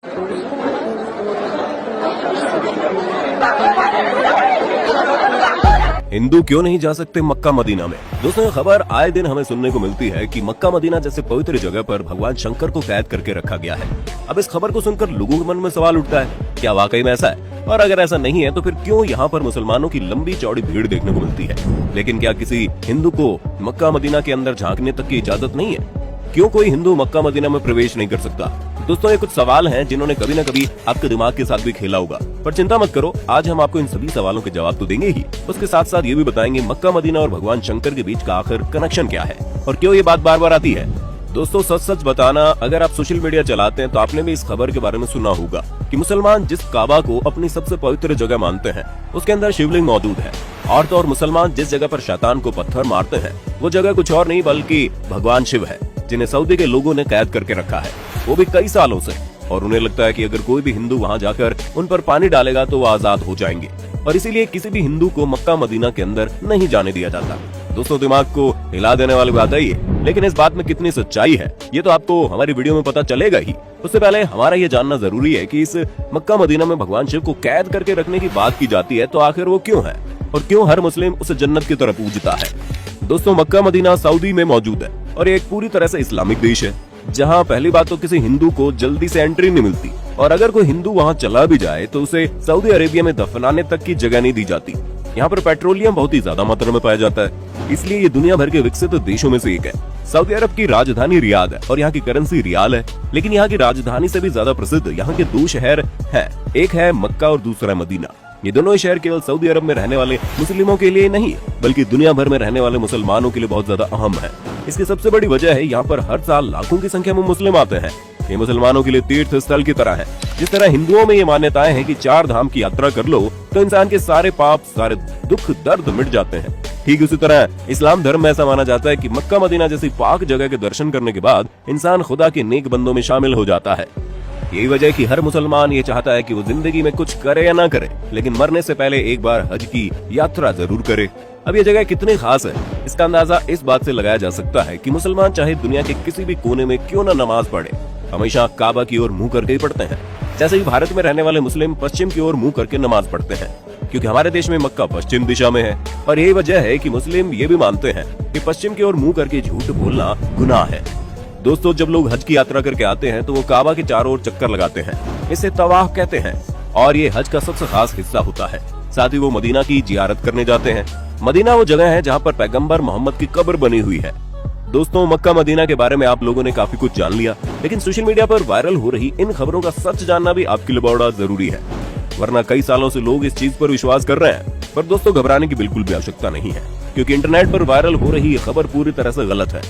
हिंदू क्यों नहीं जा सकते मक्का मदीना में? दोस्तों, ये खबर आए दिन हमें सुनने को मिलती है कि मक्का मदीना जैसे पवित्र जगह पर भगवान शंकर को कैद करके रखा गया है। अब इस खबर को सुनकर लोगों के मन में सवाल उठता है, क्या वाकई में ऐसा है? और अगर ऐसा नहीं है तो फिर क्यों यहाँ पर मुसलमानों की लंबी चौड़ी भीड़ देखने को मिलती है? लेकिन क्या किसी हिंदू को मक्का मदीना के अंदर झांकने तक की इजाजत नहीं है? क्यों कोई हिंदू मक्का मदीना में प्रवेश नहीं कर सकता? दोस्तों, ये कुछ सवाल हैं जिन्होंने कभी न कभी आपके दिमाग के साथ भी खेला होगा, पर चिंता मत करो, आज हम आपको इन सभी सवालों के जवाब तो देंगे ही। उसके साथ साथ ये भी बताएंगे मक्का मदीना और भगवान शंकर के बीच का आखिर कनेक्शन क्या है और क्यों ये बात बार बार आती है। दोस्तों, सच सच बताना, अगर आप सोशल मीडिया चलाते हैं तो आपने भी इस खबर के बारे में सुना होगा कि मुसलमान जिस काबा को अपनी सबसे पवित्र जगह मानते हैं उसके अंदर शिवलिंग मौजूद है। और तो और मुसलमान जिस जगह पर शैतान को पत्थर मारते हैं वो जगह कुछ और नहीं बल्कि भगवान शिव है, जिन्हें सऊदी के लोगों ने कैद करके रखा है, वो भी कई सालों से। और उन्हें लगता है कि अगर कोई भी हिंदू वहां जाकर उन पर पानी डालेगा तो वो आजाद हो जाएंगे, और इसीलिए किसी भी हिंदू को मक्का मदीना के अंदर नहीं जाने दिया जाता। दोस्तों, दिमाग को हिला देने वाली बात है ये, लेकिन इस बात में कितनी सच्चाई है ये तो आपको हमारी वीडियो में पता चलेगा ही। उससे पहले हमारा ये जानना जरूरी है कि इस मक्का मदीना में भगवान शिव को कैद करके रखने की बात की जाती है तो आखिर वो क्यों है और क्यों हर मुस्लिम उसे जन्नत की तरफ पूजता है। दोस्तों, मक्का मदीना सऊदी में मौजूद है और ये एक पूरी तरह से इस्लामिक देश है, जहां पहली बात तो किसी हिंदू को जल्दी से एंट्री नहीं मिलती, और अगर कोई हिंदू वहां चला भी जाए तो उसे सऊदी अरेबिया में दफनाने तक की जगह नहीं दी जाती। यहाँ पर पेट्रोलियम बहुत ही ज्यादा मात्रा में पाया जाता है, इसलिए ये दुनिया भर के विकसित देशों में से एक है। सऊदी अरब की राजधानी रियाद है और यहाँ की करेंसी रियाल है, लेकिन यहाँ की राजधानी से भी ज्यादा प्रसिद्ध यहाँ के दो शहर हैं, एक है मक्का और दूसरा मदीना। ये दोनों ही शहर केवल सऊदी अरब में रहने वाले मुस्लिमों के लिए नहीं बल्कि दुनिया भर में रहने वाले मुसलमानों के लिए बहुत ज्यादा अहम है। इसकी सबसे बड़ी वजह है यहाँ पर हर साल लाखों की संख्या में मुस्लिम आते हैं। ये मुसलमानों के लिए तीर्थ स्थल की तरह है। जिस तरह हिंदुओं में ये मान्यताएं हैं कि 4 धाम की यात्रा कर लो तो इंसान के सारे पाप, सारे दुख दर्द मिट जाते हैं, ठीक उसी तरह इस्लाम धर्म में ऐसा माना जाता है कि मक्का मदीना जैसी पाक जगह के दर्शन करने के बाद इंसान खुदा के नेक बंदों में शामिल हो जाता है। यही वजह है कि हर मुसलमान ये चाहता है कि वो जिंदगी में कुछ करे या ना करे, लेकिन मरने से पहले एक बार हज की यात्रा जरूर करे। अब ये जगह कितनी खास है इसका अंदाजा इस बात से लगाया जा सकता है कि मुसलमान चाहे दुनिया के किसी भी कोने में क्यों न नमाज पढ़े, हमेशा काबा की ओर मुंह करके ही पढ़ते हैं। जैसे ही भारत में रहने वाले मुस्लिम पश्चिम की ओर मुंह करके नमाज पढ़ते हैं, क्योंकि हमारे देश में मक्का पश्चिम दिशा में है। और यही वजह है कि मुस्लिम ये भी मानते हैं कि पश्चिम की ओर मुंह करके झूठ बोलना गुनाह है। दोस्तों, जब लोग हज की यात्रा करके आते हैं तो वो काबा के चारों ओर चक्कर लगाते हैं, इसे तवाफ कहते हैं, और ये हज का सबसे खास हिस्सा होता है। साथ ही वो मदीना की जियारत करने जाते हैं। मदीना वो जगह है जहाँ पर पैगंबर मोहम्मद की कब्र बनी हुई है। दोस्तों, मक्का मदीना के बारे में आप लोगों ने काफी कुछ जान लिया, लेकिन सोशल मीडिया पर वायरल हो रही इन खबरों का सच जानना भी आपके लिए बड़ा जरूरी है, वरना कई सालों से लोग इस चीज पर विश्वास कर रहे हैं। पर दोस्तों, घबराने की बिल्कुल भी आवश्यकता नहीं है, क्योंकि इंटरनेट पर वायरल हो रही ये खबर पूरी तरह से गलत है।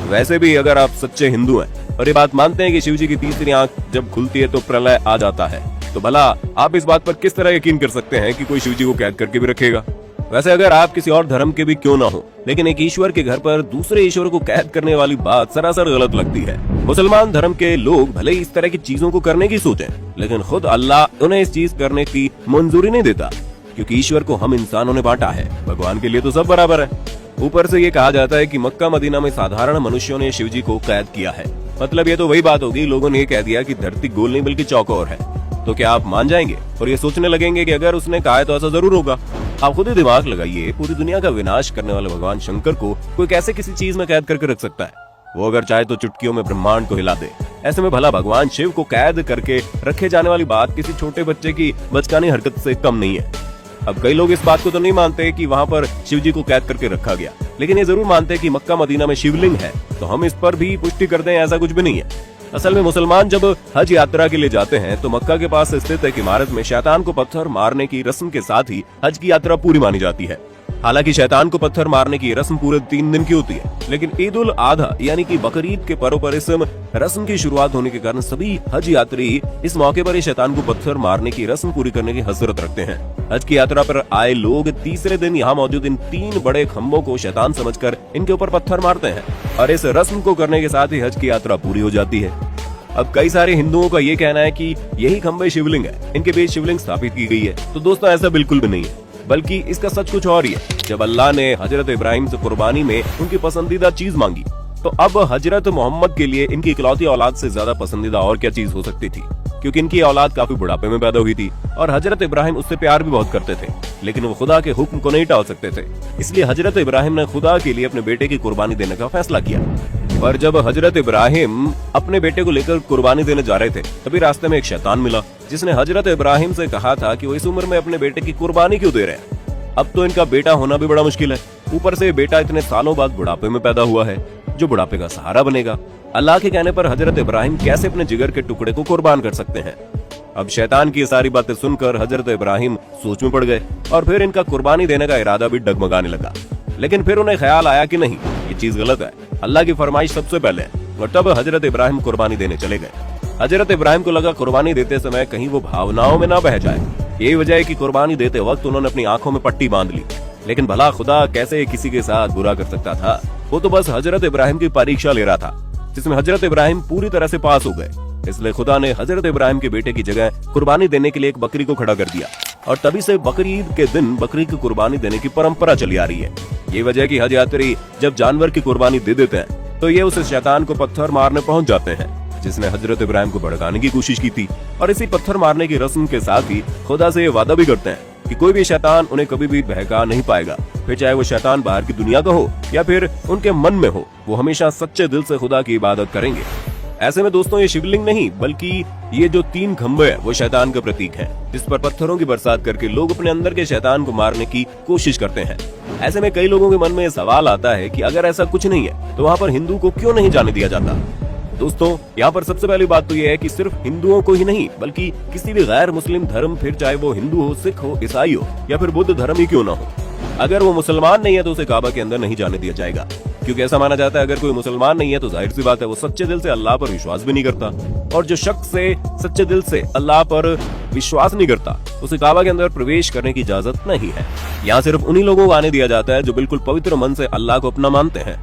वैसे भी अगर आप सच्चे हिंदू हैं और ये बात मानते हैं कि शिव जी की तीसरी आंख जब खुलती है तो प्रलय आ जाता है, तो भला आप इस बात पर किस तरह यकीन कर सकते हैं कि कोई शिव जी को कैद करके भी रखेगा? वैसे अगर आप किसी और धर्म के भी क्यों ना हो, लेकिन एक ईश्वर के घर पर दूसरे ईश्वर को कैद करने वाली बात सरासर गलत लगती है। मुसलमान धर्म के लोग भले ही इस तरह की चीजों को करने की सोचें, लेकिन खुद अल्लाह उन्हें इस चीज करने की मंजूरी नहीं देता, क्योंकि ईश्वर को हम इंसानों ने बांटा है, भगवान के लिए तो सब बराबर है। ऊपर से ये कहा जाता है कि मक्का मदीना में साधारण मनुष्यों ने शिव जी को कैद किया है, मतलब ये तो वही बात होगी, लोगों ने ये कह दिया कि धरती गोल नहीं बल्कि चौकोर है। तो क्या आप मान जाएंगे और ये सोचने लगेंगे कि अगर उसने कहा है तो ऐसा जरूर होगा? आप खुद ही दिमाग लगाइए, पूरी दुनिया का विनाश करने वाले भगवान शंकर को कोई कैसे किसी चीज में कैद करके रख सकता है? वो अगर चाहे तो चुटकियों में ब्रह्मांड को हिला दे। ऐसे में भला भगवान शिव को कैद करके रखे जाने वाली बात किसी छोटे बच्चे की बचकानी हरकत से कम नहीं है। अब कई लोग इस बात को तो नहीं मानते कि वहाँ पर शिव जी को कैद करके रखा गया, लेकिन ये जरूर मानते हैं कि मक्का मदीना में शिवलिंग है, तो हम इस पर भी पुष्टि कर दें ऐसा कुछ भी नहीं है। असल में मुसलमान जब हज यात्रा के लिए जाते हैं तो मक्का के पास स्थित एक इमारत में शैतान को पत्थर मारने की रस्म के साथ ही हज की यात्रा पूरी मानी जाती है। हालांकि शैतान को पत्थर मारने की रस्म पूरे 3 दिन की होती है, लेकिन ईद उल आधा यानी कि बकरीद के पर्व पर इस रस्म की शुरुआत होने के कारण सभी हज यात्री इस मौके पर शैतान को पत्थर मारने की रस्म पूरी करने की हसरत रखते हैं। हज की यात्रा पर आए लोग तीसरे दिन यहाँ मौजूद इन 3 बड़े खम्भों को शैतान समझकर इनके ऊपर पत्थर मारते हैं, और इस रस्म को करने के साथ ही हज की यात्रा पूरी हो जाती है। अब कई सारे हिंदुओं का ये कहना है कि यही खंभे शिवलिंग है, इनके बीच शिवलिंग स्थापित की गई है। तो दोस्तों, ऐसा बिल्कुल भी नहीं है, बल्कि इसका सच कुछ और ही है। जब अल्लाह ने हजरत इब्राहिम से कुर्बानी में उनकी पसंदीदा चीज मांगी तो अब हजरत मोहम्मद के लिए इनकी इकलौती औलाद से ज्यादा पसंदीदा और क्या चीज हो सकती थी, क्योंकि इनकी औलाद काफी बुढ़ापे में पैदा हुई थी और हजरत इब्राहिम उससे प्यार भी बहुत करते थे, लेकिन वो खुदा के हुक्म को नहीं टाल सकते थे। इसलिए हजरत इब्राहिम ने खुदा के लिए अपने बेटे की कुर्बानी देने का फैसला किया। पर जब हजरत इब्राहिम अपने बेटे को लेकर कुर्बानी देने जा रहे थे, तभी रास्ते में एक शैतान मिला, जिसने हजरत इब्राहिम से कहा था कि वो इस उम्र में अपने बेटे की कुर्बानी क्यों दे रहे हैं। अब तो इनका बेटा होना भी बड़ा मुश्किल है, ऊपर से बेटा इतने सालों बाद बुढ़ापे में पैदा हुआ है, जो बुढ़ापे का सहारा बनेगा। अल्लाह के कहने पर हजरत इब्राहिम कैसे अपने जिगर के टुकड़े को कुर्बान कर सकते हैं। अब शैतान की सारी बातें सुनकर हजरत इब्राहिम सोच में पड़ गए और फिर इनका कुर्बानी देने का इरादा भी डगमगाने लगा। लेकिन फिर उन्हें ख्याल आया कि नहीं, ये चीज गलत है, अल्लाह की फरमाइश सबसे पहले है। और तब हजरत इब्राहिम कुर्बानी देने चले गए। हजरत इब्राहिम को लगा कुर्बानी देते समय कहीं वो भावनाओं में ना बह जाए। यही वजह है कि कुर्बानी देते वक्त उन्होंने अपनी आंखों में पट्टी बांध ली। लेकिन भला खुदा कैसे किसी के साथ बुरा कर सकता था। वो तो बस हजरत इब्राहिम की परीक्षा ले रहा था, जिसमें हजरत इब्राहिम पूरी तरह से पास हो गए। इसलिए खुदा ने हजरत इब्राहिम के बेटे की जगह कुर्बानी देने के लिए एक बकरी को खड़ा कर दिया और तभी से बकरी ईद के दिन बकरी की कुर्बानी देने की परंपरा चली आ रही है। ये वजह है कि हज यात्री जब जानवर की कुर्बानी दे देते हैं तो ये उस शैतान को पत्थर मारने पहुंच जाते हैं, जिसने हजरत इब्राहिम को भड़काने की कोशिश की थी। और इसी पत्थर मारने की रस्म के साथ ही खुदा से ये वादा भी करते हैं कि कोई भी शैतान उन्हें कभी भी बहका नहीं पाएगा, फिर चाहे वो शैतान बाहर की दुनिया का हो या फिर उनके मन में हो, वो हमेशा सच्चे दिल से खुदा की इबादत करेंगे। ऐसे में दोस्तों ये शिवलिंग नहीं बल्कि ये जो 3 खंभे हैं वो शैतान का प्रतीक है, जिस पर पत्थरों की बरसात करके लोग अपने अंदर के शैतान को मारने की कोशिश करते हैं। ऐसे में कई लोगों के मन में ये सवाल आता है कि अगर ऐसा कुछ नहीं है तो वहाँ पर हिंदू को क्यों नहीं जाने दिया जाता। दोस्तों यहाँ पर सबसे पहली बात तो ये है कि सिर्फ हिंदुओं को ही नहीं बल्कि किसी भी गैर मुस्लिम धर्म, फिर चाहे वो हिंदू हो, सिख हो, ईसाई हो या फिर बुद्ध धर्म ही क्यों ना हो, अगर वो मुसलमान नहीं है तो उसे काबा के अंदर नहीं जाने दिया जाएगा। क्योंकि ऐसा माना जाता है अगर कोई मुसलमान नहीं है तो जाहिर सी बात है वो सच्चे दिल से अल्लाह पर विश्वास भी नहीं करता, और जो शख्स से सच्चे दिल से अल्लाह पर विश्वास नहीं करता उसे काबा के अंदर प्रवेश करने की इजाजत नहीं है। यहाँ सिर्फ उन्हीं लोगों को आने दिया जाता है जो बिल्कुल पवित्र मन से अल्लाह को अपना मानते हैं।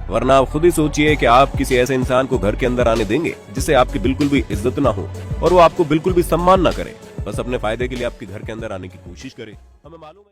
वरना आप खुद ही सोचिए कि आप किसी ऐसे इंसान को घर के अंदर आने देंगे जिससे आपकी बिल्कुल भी इज्जत ना हो और वो आपको बिल्कुल भी सम्मान ना करे, बस अपने फायदे के लिए आपके घर के अंदर आने की कोशिश करे। हमें मालूम है